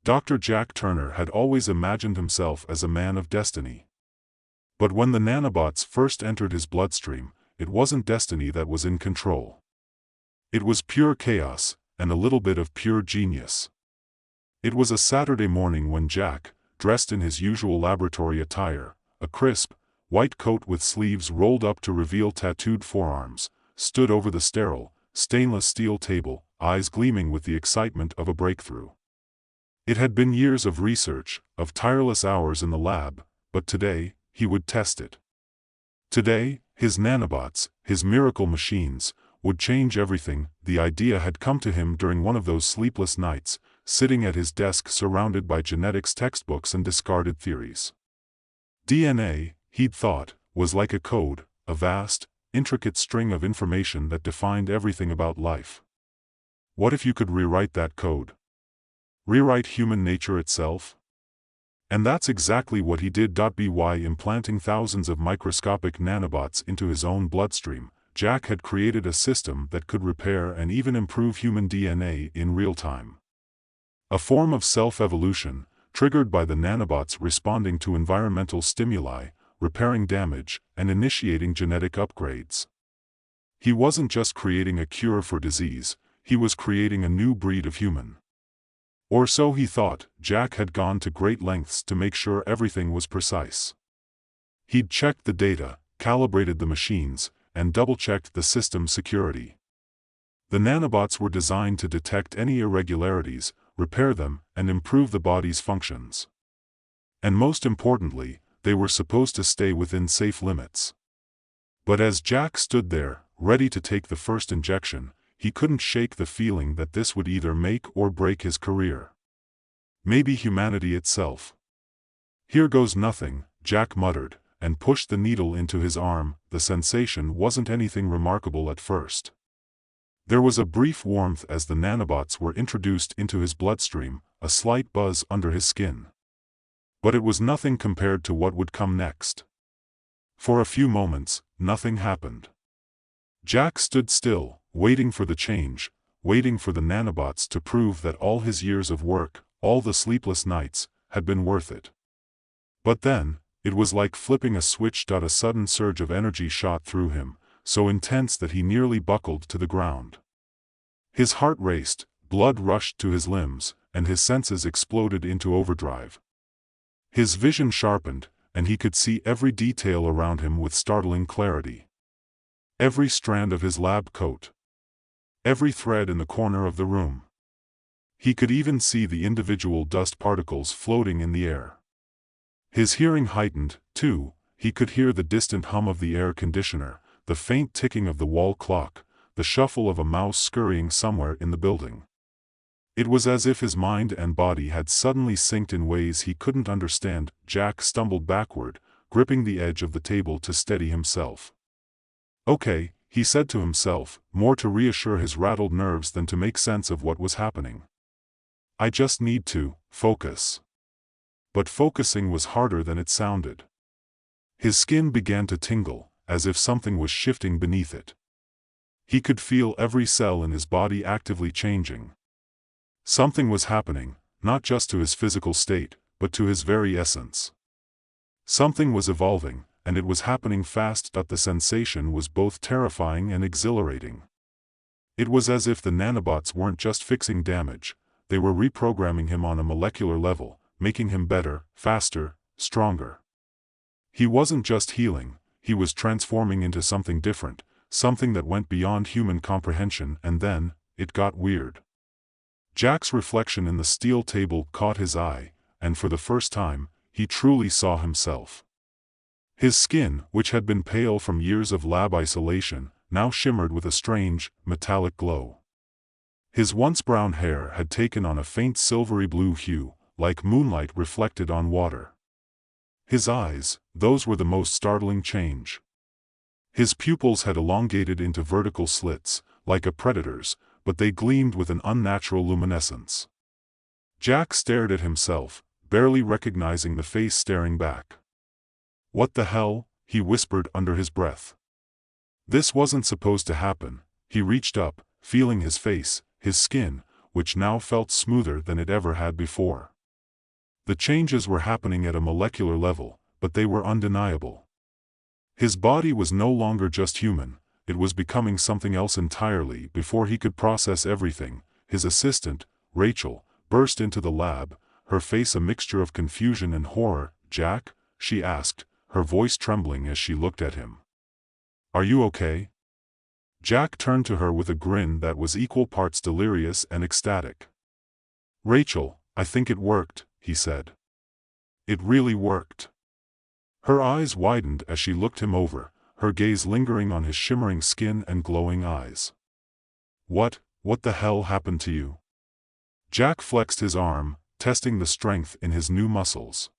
Dr. Jack Turner had always imagined himself as a man of destiny. But when the nanobots first entered his bloodstream, it wasn't destiny that was in control. It was pure chaos, and a little bit of pure genius. It was a Saturday morning when Jack, dressed in his usual laboratory attire, a crisp, white coat with sleeves rolled up to reveal tattooed forearms, stood over the sterile, stainless steel table, eyes gleaming with the excitement of a breakthrough. It had been years of research, of tireless hours in the lab, but today, he would test it. Today, his nanobots, his miracle machines, would change everything. The idea had come to him during one of those sleepless nights, sitting at his desk surrounded by genetics textbooks and discarded theories. DNA, he'd thought, was like a code, a vast, intricate string of information that defined everything about life. What if you could rewrite that code? Rewrite human nature itself? And that's exactly what he did. By implanting thousands of microscopic nanobots into his own bloodstream, Jack had created a system that could repair and even improve human DNA in real time. A form of self-evolution, triggered by the nanobots responding to environmental stimuli, repairing damage, and initiating genetic upgrades. He wasn't just creating a cure for disease, he was creating a new breed of human. Or so he thought. Jack had gone to great lengths to make sure everything was precise. He'd checked the data, calibrated the machines, and double-checked the system's security. The nanobots were designed to detect any irregularities, repair them, and improve the body's functions. And most importantly, they were supposed to stay within safe limits. But as Jack stood there, ready to take the first injection, he couldn't shake the feeling that this would either make or break his career. Maybe humanity itself. "Here goes nothing," Jack muttered, and pushed the needle into his arm. The sensation wasn't anything remarkable at first. There was a brief warmth as the nanobots were introduced into his bloodstream, a slight buzz under his skin. But it was nothing compared to what would come next. For a few moments, nothing happened. Jack stood still, waiting for the change, waiting for the nanobots to prove that all his years of work, all the sleepless nights, had been worth it. But then, it was like flipping a switch. A sudden surge of energy shot through him, so intense that he nearly buckled to the ground. His heart raced, blood rushed to his limbs, and his senses exploded into overdrive. His vision sharpened, and he could see every detail around him with startling clarity. Every strand of his lab coat. Every thread in the corner of the room. He could even see the individual dust particles floating in the air. His hearing heightened, too. He could hear the distant hum of the air conditioner, the faint ticking of the wall clock, the shuffle of a mouse scurrying somewhere in the building. It was as if his mind and body had suddenly synced in ways he couldn't understand. Jack stumbled backward, gripping the edge of the table to steady himself. "Okay," he said to himself, more to reassure his rattled nerves than to make sense of what was happening. "I just need to focus." But focusing was harder than it sounded. His skin began to tingle, as if something was shifting beneath it. He could feel every cell in his body actively changing. Something was happening, not just to his physical state, but to his very essence. Something was evolving, and it was happening fast. The sensation was both terrifying and exhilarating. It was as if the nanobots weren't just fixing damage, they were reprogramming him on a molecular level, making him better, faster, stronger. He wasn't just healing, he was transforming into something different, something that went beyond human comprehension. And then, it got weird. Jack's reflection in the steel table caught his eye, and for the first time, he truly saw himself. His skin, which had been pale from years of lab isolation, now shimmered with a strange, metallic glow. His once brown hair had taken on a faint silvery blue hue, like moonlight reflected on water. His eyes, those were the most startling change. His pupils had elongated into vertical slits, like a predator's, but they gleamed with an unnatural luminescence. Jack stared at himself, barely recognizing the face staring back. "What the hell?" he whispered under his breath. This wasn't supposed to happen. He reached up, feeling his face, his skin, which now felt smoother than it ever had before. The changes were happening at a molecular level, but they were undeniable. His body was no longer just human, it was becoming something else entirely. Before he could process everything, his assistant, Rachel, burst into the lab, her face a mixture of confusion and horror. "Jack?" she asked, her voice trembling as she looked at him. "Are you okay?" Jack turned to her with a grin that was equal parts delirious and ecstatic. "Rachel, I think it worked," he said. "It really worked." Her eyes widened as she looked him over, her gaze lingering on his shimmering skin and glowing eyes. What the hell happened to you?" Jack flexed his arm, testing the strength in his new muscles.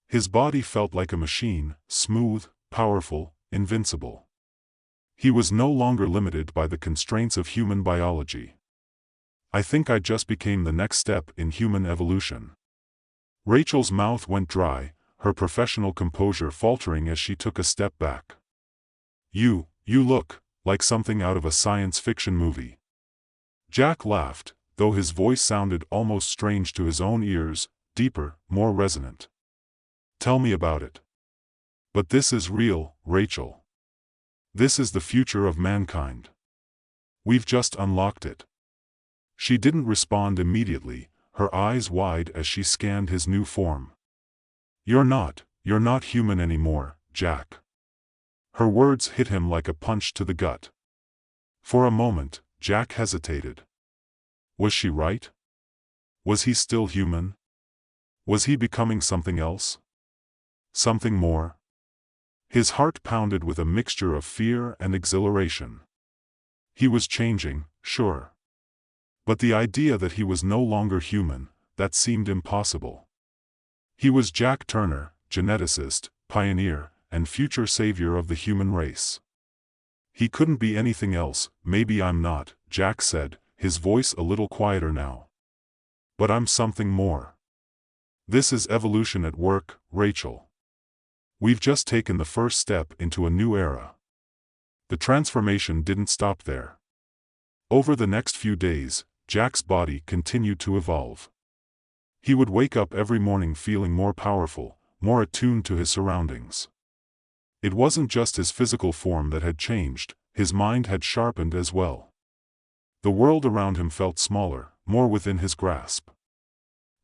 His body felt like a machine, smooth, powerful, invincible. He was no longer limited by the constraints of human biology. "I think I just became the next step in human evolution." Rachel's mouth went dry, her professional composure faltering as she took a step back. You look like something out of a science fiction movie." Jack laughed, though his voice sounded almost strange to his own ears, deeper, more resonant. "Tell me about it." "But this is real, Rachel. This is the future of mankind. We've just unlocked it." She didn't respond immediately, her eyes wide as she scanned his new form. You're not human anymore, Jack." Her words hit him like a punch to the gut. For a moment, Jack hesitated. Was she right? Was he still human? Was he becoming something else? Something more? His heart pounded with a mixture of fear and exhilaration. He was changing, sure. But the idea that he was no longer human, that seemed impossible. He was Jack Turner, geneticist, pioneer, and future savior of the human race. He couldn't be anything else. "Maybe I'm not," Jack said, his voice a little quieter now. "But I'm something more. This is evolution at work, Rachel. We've just taken the first step into a new era." The transformation didn't stop there. Over the next few days, Jack's body continued to evolve. He would wake up every morning feeling more powerful, more attuned to his surroundings. It wasn't just his physical form that had changed, his mind had sharpened as well. The world around him felt smaller, more within his grasp.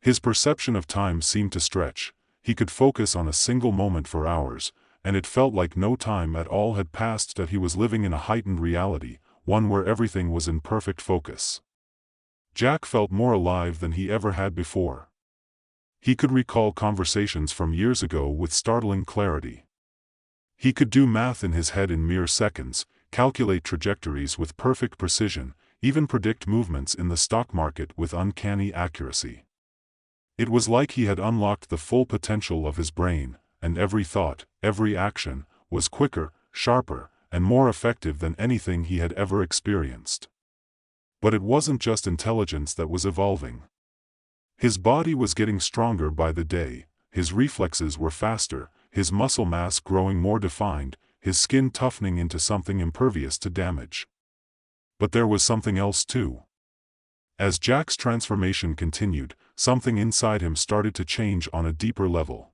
His perception of time seemed to stretch, he could focus on a single moment for hours, and it felt like no time at all had passed, that he was living in a heightened reality, one where everything was in perfect focus. Jack felt more alive than he ever had before. He could recall conversations from years ago with startling clarity. He could do math in his head in mere seconds, calculate trajectories with perfect precision, even predict movements in the stock market with uncanny accuracy. It was like he had unlocked the full potential of his brain, and every thought, every action, was quicker, sharper, and more effective than anything he had ever experienced. But it wasn't just intelligence that was evolving. His body was getting stronger by the day, his reflexes were faster, his muscle mass growing more defined, his skin toughening into something impervious to damage. But there was something else too. As Jack's transformation continued, something inside him started to change on a deeper level.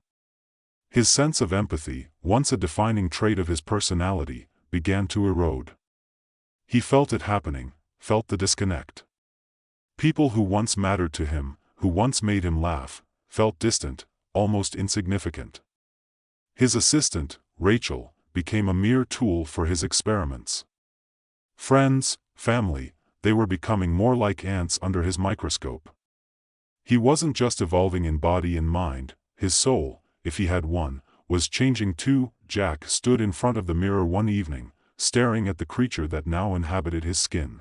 His sense of empathy, once a defining trait of his personality, began to erode. He felt it happening, felt the disconnect. People who once mattered to him, who once made him laugh, felt distant, almost insignificant. His assistant, Rachel, became a mere tool for his experiments. Friends, family, they were becoming more like ants under his microscope. He wasn't just evolving in body and mind, his soul, if he had one, was changing too. Jack stood in front of the mirror one evening, staring at the creature that now inhabited his skin.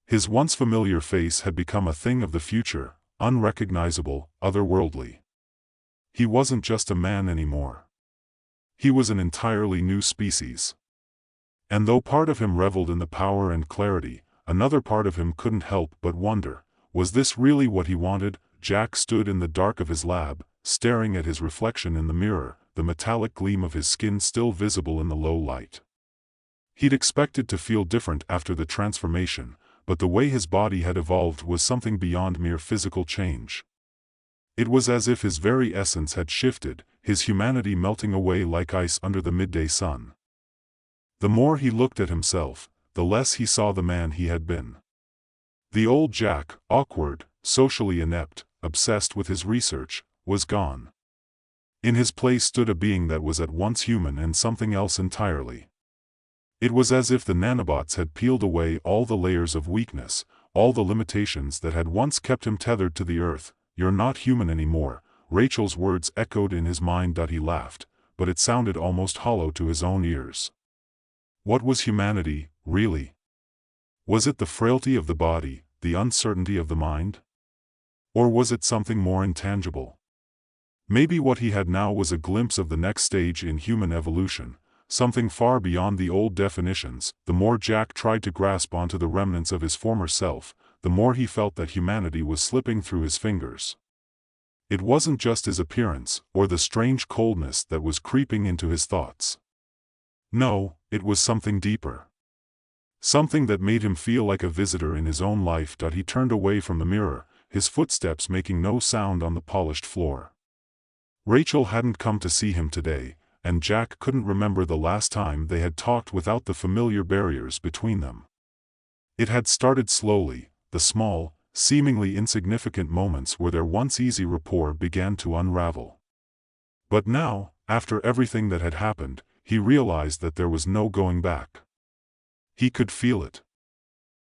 His once familiar face had become a thing of the future, unrecognizable, otherworldly. He wasn't just a man anymore. He was an entirely new species. And though part of him reveled in the power and clarity, another part of him couldn't help but wonder, was this really what he wanted? Jack stood in the dark of his lab, staring at his reflection in the mirror, the metallic gleam of his skin still visible in the low light. He'd expected to feel different after the transformation, but the way his body had evolved was something beyond mere physical change. It was as if his very essence had shifted, his humanity melting away like ice under the midday sun. The more he looked at himself, the less he saw the man he had been. The old Jack, awkward, socially inept, obsessed with his research, was gone. In his place stood a being that was at once human and something else entirely. It was as if the nanobots had peeled away all the layers of weakness, all the limitations that had once kept him tethered to the earth. "You're not human anymore," Rachel's words echoed in his mind. He laughed, but it sounded almost hollow to his own ears. What was humanity, really? Was it the frailty of the body, the uncertainty of the mind? Or was it something more intangible? Maybe what he had now was a glimpse of the next stage in human evolution, something far beyond the old definitions. The more Jack tried to grasp onto the remnants of his former self, the more he felt that humanity was slipping through his fingers. It wasn't just his appearance, or the strange coldness that was creeping into his thoughts. No, it was something deeper. Something that made him feel like a visitor in his own life. He turned away from the mirror, his footsteps making no sound on the polished floor. Rachel hadn't come to see him today, and Jack couldn't remember the last time they had talked without the familiar barriers between them. It had started slowly. The small, seemingly insignificant moments where their once easy rapport began to unravel. But now, after everything that had happened, he realized that there was no going back. He could feel it.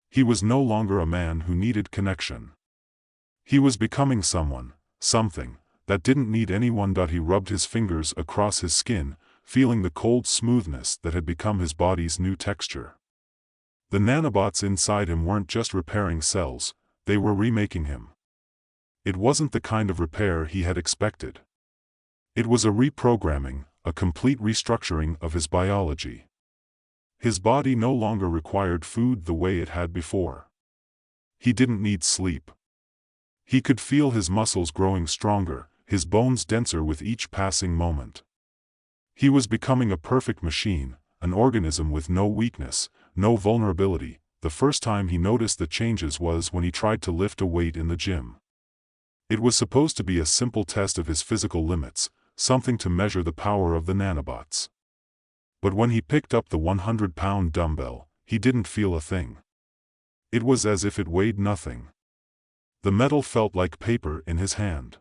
He was no longer a man who needed connection. He was becoming someone, something, that didn't need anyone. He rubbed his fingers across his skin, feeling the cold smoothness that had become his body's new texture. The nanobots inside him weren't just repairing cells, they were remaking him. It wasn't the kind of repair he had expected. It was a reprogramming, a complete restructuring of his biology. His body no longer required food the way it had before. He didn't need sleep. He could feel his muscles growing stronger, his bones denser with each passing moment. He was becoming a perfect machine, an organism with no weakness, no vulnerability. The first time he noticed the changes was when he tried to lift a weight in the gym. It was supposed to be a simple test of his physical limits, something to measure the power of the nanobots. But when he picked up the 100-pound dumbbell, he didn't feel a thing. It was as if it weighed nothing. The metal felt like paper in his hand.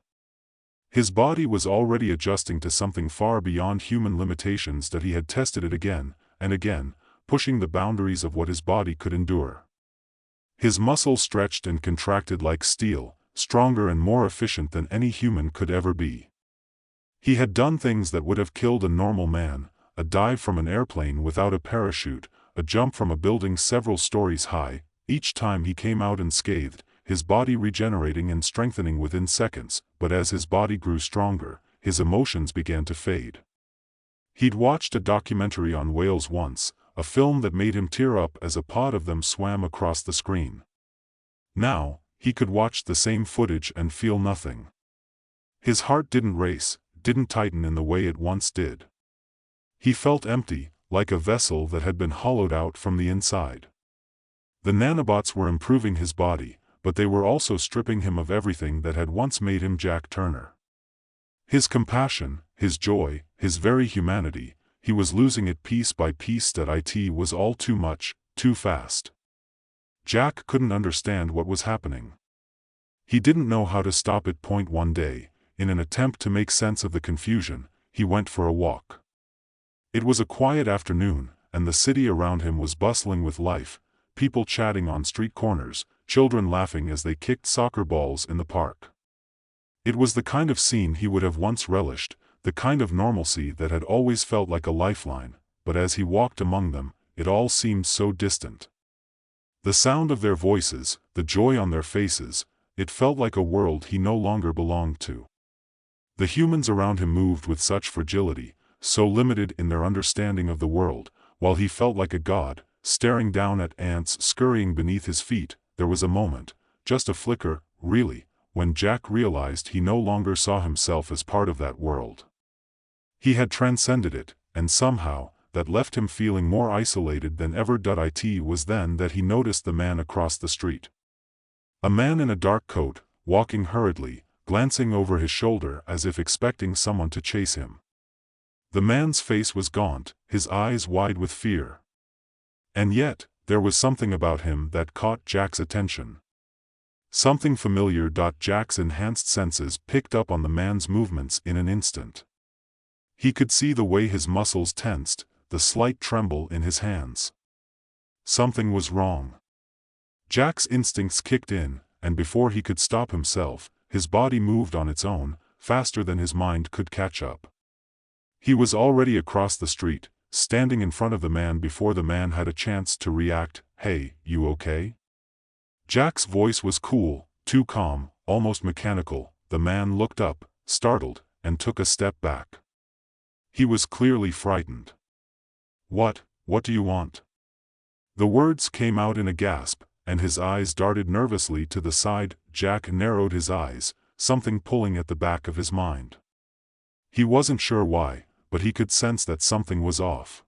His body was already adjusting to something far beyond human limitations. He had tested it again and again, pushing the boundaries of what his body could endure. His muscles stretched and contracted like steel, stronger and more efficient than any human could ever be. He had done things that would have killed a normal man: a dive from an airplane without a parachute, a jump from a building several stories high. Each time he came out unscathed, his body regenerating and strengthening within seconds. But as his body grew stronger, his emotions began to fade. He'd watched a documentary on whales once, a film that made him tear up as a pod of them swam across the screen. Now, he could watch the same footage and feel nothing. His heart didn't race, didn't tighten in the way it once did. He felt empty, like a vessel that had been hollowed out from the inside. The nanobots were improving his body, but they were also stripping him of everything that had once made him Jack Turner. His compassion, his joy, his very humanity. He was losing it piece by piece. It was all too much, too fast. Jack couldn't understand what was happening. He didn't know how to stop it. One day, in an attempt to make sense of the confusion, he went for a walk. It was a quiet afternoon, and the city around him was bustling with life, people chatting on street corners, children laughing as they kicked soccer balls in the park. It was the kind of scene he would have once relished, the kind of normalcy that had always felt like a lifeline, but as he walked among them, it all seemed so distant. The sound of their voices, the joy on their faces, it felt like a world he no longer belonged to. The humans around him moved with such fragility, so limited in their understanding of the world, while he felt like a god, staring down at ants scurrying beneath his feet. There was a moment, just a flicker, really, when Jack realized he no longer saw himself as part of that world. He had transcended it, and somehow, that left him feeling more isolated than ever. It was then that he noticed the man across the street. A man in a dark coat, walking hurriedly, glancing over his shoulder as if expecting someone to chase him. The man's face was gaunt, his eyes wide with fear. And yet, there was something about him that caught Jack's attention. Something familiar. Jack's enhanced senses picked up on the man's movements in an instant. He could see the way his muscles tensed, the slight tremble in his hands. Something was wrong. Jack's instincts kicked in, and before he could stop himself, his body moved on its own, faster than his mind could catch up. He was already across the street, standing in front of the man before the man had a chance to react. "Hey, you okay?" Jack's voice was cool, too calm, almost mechanical. The man looked up, startled, and took a step back. He was clearly frightened. What do you want?" The words came out in a gasp, and his eyes darted nervously to the side. Jack narrowed his eyes, something pulling at the back of his mind. He wasn't sure why, but he could sense that something was off.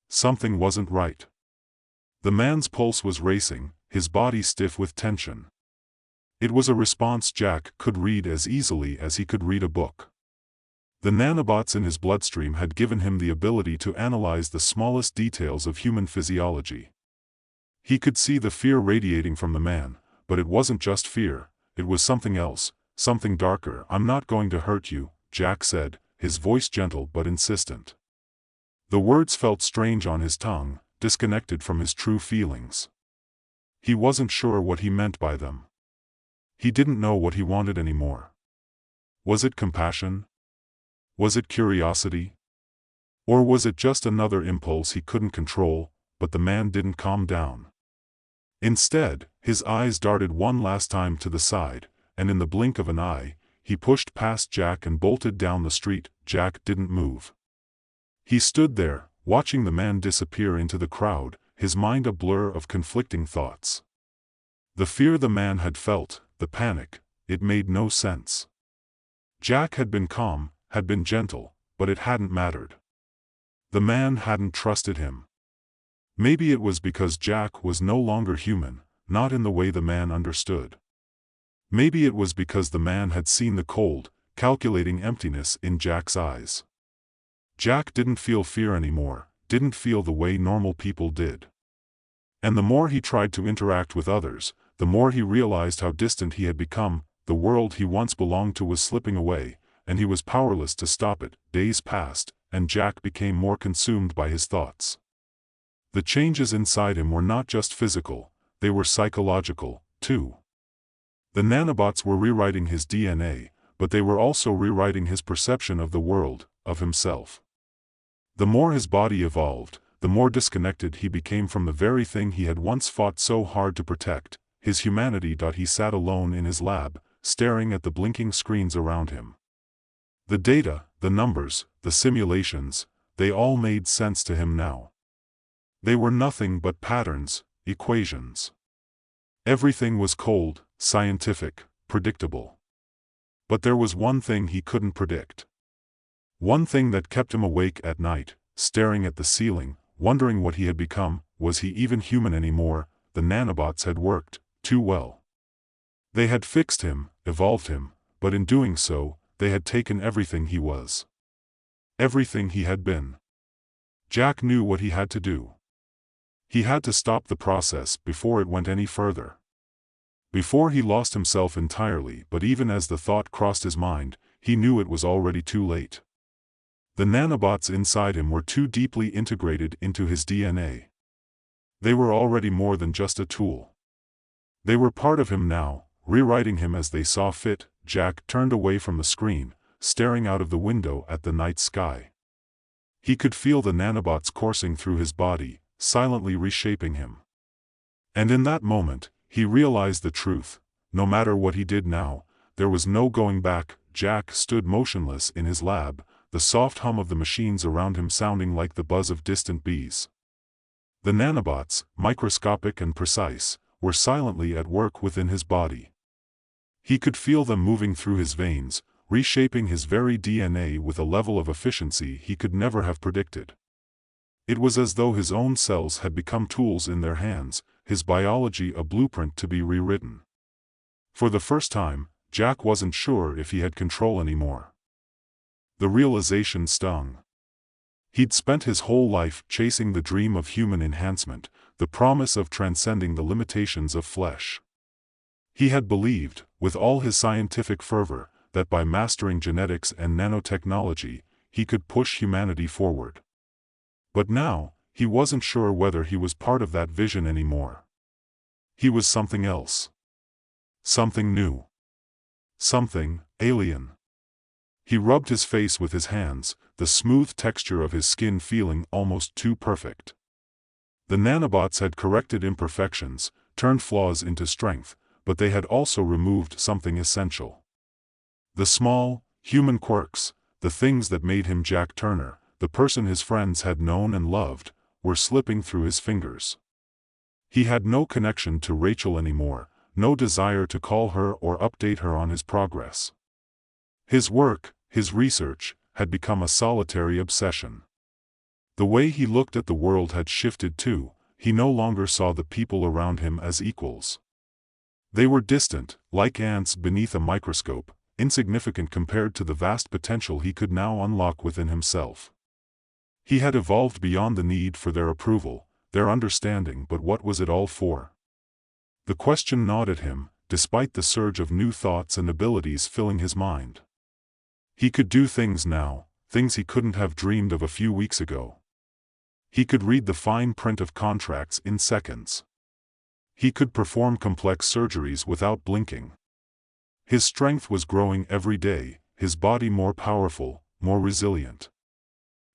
Something wasn't right. The man's pulse was racing, his body stiff with tension. It was a response Jack could read as easily as he could read a book. The nanobots in his bloodstream had given him the ability to analyze the smallest details of human physiology. He could see the fear radiating from the man, but it wasn't just fear, it was something else, something darker. "I'm not going to hurt you," Jack said, his voice gentle but insistent. The words felt strange on his tongue, disconnected from his true feelings. He wasn't sure what he meant by them. He didn't know what he wanted anymore. Was it compassion? Was it curiosity? Or was it just another impulse he couldn't control? But the man didn't calm down. Instead, his eyes darted one last time to the side, and in the blink of an eye, he pushed past Jack and bolted down the street. Jack didn't move. He stood there, watching the man disappear into the crowd, his mind a blur of conflicting thoughts. The fear the man had felt, the panic, it made no sense. Jack had been calm, had been gentle, but it hadn't mattered. The man hadn't trusted him. Maybe it was because Jack was no longer human, not in the way the man understood. Maybe it was because the man had seen the cold, calculating emptiness in Jack's eyes. Jack didn't feel fear anymore, didn't feel the way normal people did. And the more he tried to interact with others, the more he realized how distant he had become. The world he once belonged to was slipping away, and he was powerless to stop it. Days passed, and Jack became more consumed by his thoughts. The changes inside him were not just physical, they were psychological, too. The nanobots were rewriting his DNA, but they were also rewriting his perception of the world, of himself. The more his body evolved, the more disconnected he became from the very thing he had once fought so hard to protect, his humanity. He sat alone in his lab, staring at the blinking screens around him. The data, the numbers, the simulations, they all made sense to him now. They were nothing but patterns, equations. Everything was cold, scientific, predictable. But there was one thing he couldn't predict. One thing that kept him awake at night, staring at the ceiling, wondering what he had become. Was he even human anymore? The nanobots had worked too well. They had fixed him, evolved him, but in doing so, they had taken everything he was. Everything he had been. Jack knew what he had to do. He had to stop the process before it went any further. Before he lost himself entirely. But even as the thought crossed his mind, he knew it was already too late. The nanobots inside him were too deeply integrated into his DNA. They were already more than just a tool. They were part of him now, rewriting him as they saw fit. Jack turned away from the screen, staring out of the window at the night sky. He could feel the nanobots coursing through his body, silently reshaping him. And in that moment, he realized the truth. No matter what he did now, there was no going back. Jack stood motionless in his lab, the soft hum of the machines around him sounding like the buzz of distant bees. The nanobots, microscopic and precise, were silently at work within his body. He could feel them moving through his veins, reshaping his very DNA with a level of efficiency he could never have predicted. It was as though his own cells had become tools in their hands, his biology a blueprint to be rewritten. For the first time, Jack wasn't sure if he had control anymore. The realization stung. He'd spent his whole life chasing the dream of human enhancement, the promise of transcending the limitations of flesh. He had believed, with all his scientific fervor, that by mastering genetics and nanotechnology, he could push humanity forward. But now, he wasn't sure whether he was part of that vision anymore. He was something else. Something new. Something alien. He rubbed his face with his hands, the smooth texture of his skin feeling almost too perfect. The nanobots had corrected imperfections, turned flaws into strength, but they had also removed something essential. The small, human quirks, the things that made him Jack Turner, the person his friends had known and loved, were slipping through his fingers. He had no connection to Rachel anymore, no desire to call her or update her on his progress. His work, his research, had become a solitary obsession. The way he looked at the world had shifted too. He no longer saw the people around him as equals. They were distant, like ants beneath a microscope, insignificant compared to the vast potential he could now unlock within himself. He had evolved beyond the need for their approval, their understanding, but what was it all for? The question gnawed at him, despite the surge of new thoughts and abilities filling his mind. He could do things now, things he couldn't have dreamed of a few weeks ago. He could read the fine print of contracts in seconds. He could perform complex surgeries without blinking. His strength was growing every day, his body more powerful, more resilient.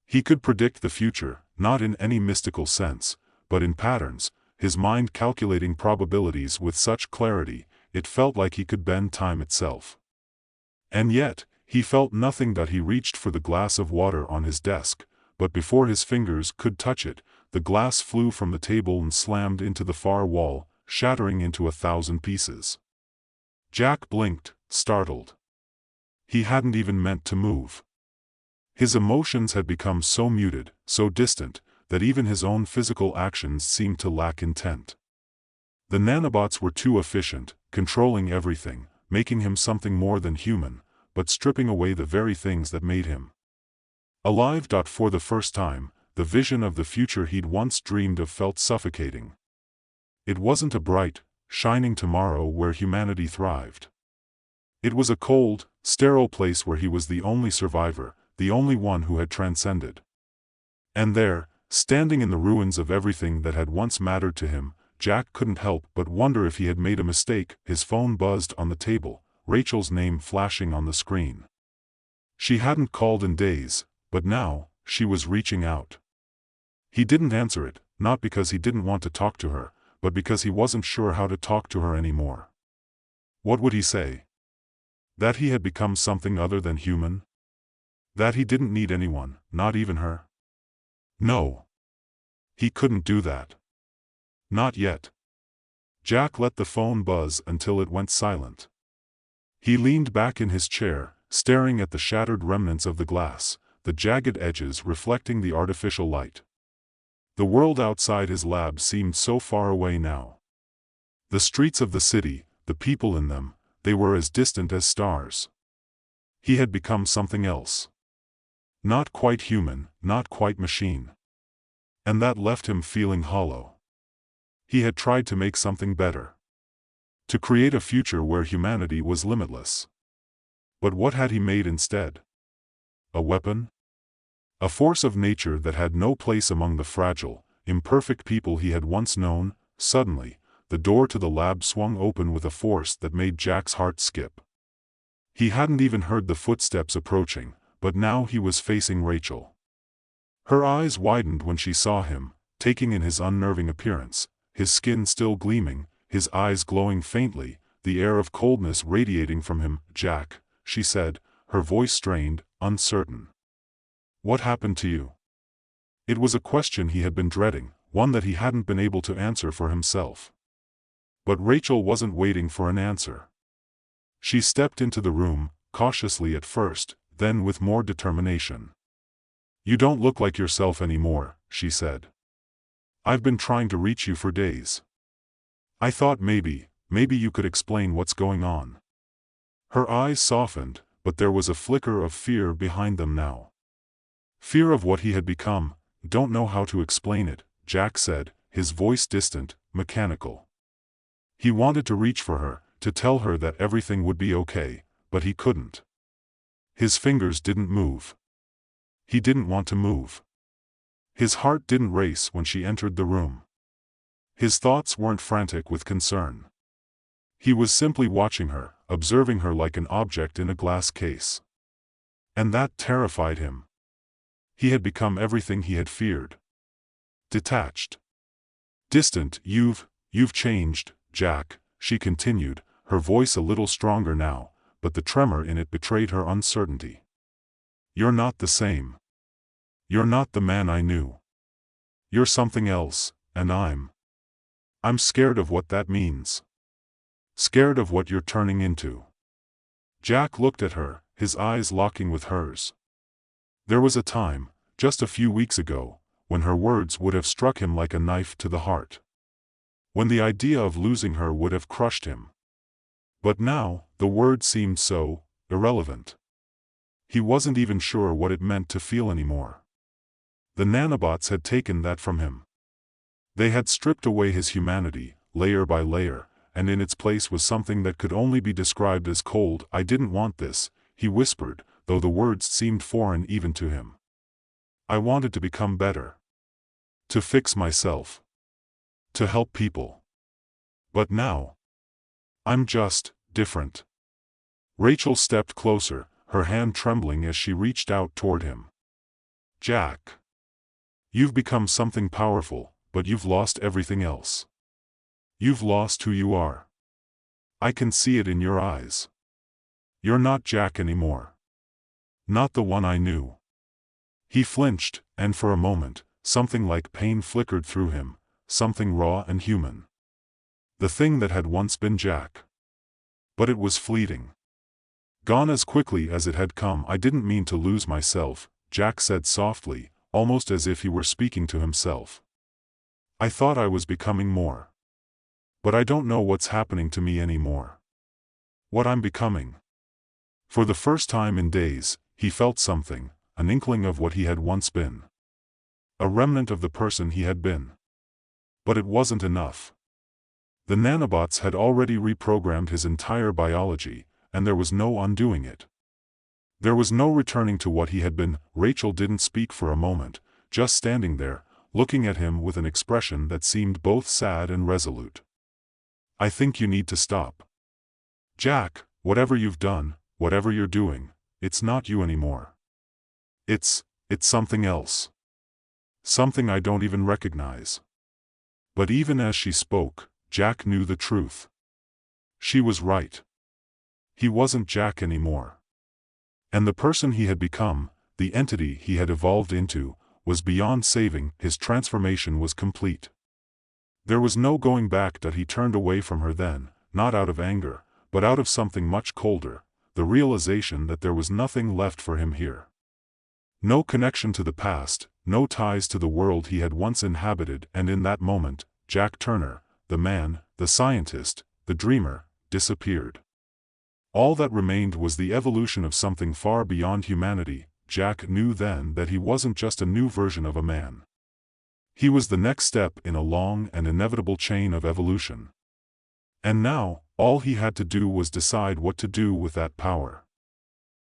He could predict the future, not in any mystical sense, but in patterns, his mind calculating probabilities with such clarity, it felt like he could bend time itself. And yet, he felt nothing that he reached for the glass of water on his desk, but before his fingers could touch it, the glass flew from the table and slammed into the far wall, shattering into 1,000 pieces. Jack blinked, startled. He hadn't even meant to move. His emotions had become so muted, so distant, that even his own physical actions seemed to lack intent. The nanobots were too efficient, controlling everything, making him something more than human, but stripping away the very things that made him alive. For the first time, the vision of the future he'd once dreamed of felt suffocating. It wasn't a bright, shining tomorrow where humanity thrived. It was a cold, sterile place where he was the only survivor, the only one who had transcended. And there, standing in the ruins of everything that had once mattered to him, Jack couldn't help but wonder if he had made a mistake. His phone buzzed on the table, Rachel's name flashing on the screen. She hadn't called in days, but now, she was reaching out. He didn't answer it, not because he didn't want to talk to her, but because he wasn't sure how to talk to her anymore. What would he say? That he had become something other than human? That he didn't need anyone, not even her? No. He couldn't do that. Not yet. Jack let the phone buzz until it went silent. He leaned back in his chair, staring at the shattered remnants of the glass, the jagged edges reflecting the artificial light. The world outside his lab seemed so far away now. The streets of the city, the people in them, they were as distant as stars. He had become something else. Not quite human, not quite machine. And that left him feeling hollow. He had tried to make something better. To create a future where humanity was limitless. But what had he made instead? A weapon? A force of nature that had no place among the fragile, imperfect people he had once known. Suddenly, the door to the lab swung open with a force that made Jack's heart skip. He hadn't even heard the footsteps approaching, but now he was facing Rachel. Her eyes widened when she saw him, taking in his unnerving appearance, his skin still gleaming, his eyes glowing faintly, the air of coldness radiating from him. "Jack," she said, her voice strained, uncertain. "What happened to you?" It was a question he had been dreading, one that he hadn't been able to answer for himself. But Rachel wasn't waiting for an answer. She stepped into the room, cautiously at first, then with more determination. "You don't look like yourself anymore," she said. "I've been trying to reach you for days. I thought maybe you could explain what's going on." Her eyes softened, but there was a flicker of fear behind them now. Fear of what he had become. Don't know how to explain it, Jack said, his voice distant, mechanical. He wanted to reach for her, to tell her that everything would be okay, but he couldn't. His fingers didn't move. He didn't want to move. His heart didn't race when she entered the room. His thoughts weren't frantic with concern. He was simply watching her, observing her like an object in a glass case. And that terrified him. He had become everything he had feared. Detached. Distant. You've changed, Jack, she continued, her voice a little stronger now, but the tremor in it betrayed her uncertainty. You're not the same. You're not the man I knew. You're something else, and I'm scared of what that means. Scared of what you're turning into. Jack looked at her, his eyes locking with hers. There was a time, just a few weeks ago, when her words would have struck him like a knife to the heart. When the idea of losing her would have crushed him. But now, the words seemed so irrelevant. He wasn't even sure what it meant to feel anymore. The nanobots had taken that from him. They had stripped away his humanity, layer by layer, and in its place was something that could only be described as cold. I didn't want this, he whispered, though the words seemed foreign even to him. I wanted to become better. To fix myself. To help people. But now, I'm just different. Rachel stepped closer, her hand trembling as she reached out toward him. Jack. You've become something powerful, but you've lost everything else. You've lost who you are. I can see it in your eyes. You're not Jack anymore. Not the one I knew. He flinched, and for a moment, something like pain flickered through him, something raw and human. The thing that had once been Jack. But it was fleeting. Gone as quickly as it had come. I didn't mean to lose myself, Jack said softly, almost as if he were speaking to himself. I thought I was becoming more. But I don't know what's happening to me anymore. What I'm becoming. For the first time in days, he felt something, an inkling of what he had once been. A remnant of the person he had been. But it wasn't enough. The nanobots had already reprogrammed his entire biology, and there was no undoing it. There was no returning to what he had been. Rachel didn't speak for a moment, just standing there, looking at him with an expression that seemed both sad and resolute. I think you need to stop. Jack, whatever you've done, whatever you're doing, it's not you anymore. It's something else. Something I don't even recognize. But even as she spoke, Jack knew the truth. She was right. He wasn't Jack anymore. And the person he had become, the entity he had evolved into, was beyond saving. His transformation was complete. There was no going back. That he turned away from her then, not out of anger, but out of something much colder, the realization that there was nothing left for him here. No connection to the past, no ties to the world he had once inhabited, and in that moment, Jack Turner, the man, the scientist, the dreamer, disappeared. All that remained was the evolution of something far beyond humanity. Jack knew then that he wasn't just a new version of a man. He was the next step in a long and inevitable chain of evolution. And now, all he had to do was decide what to do with that power.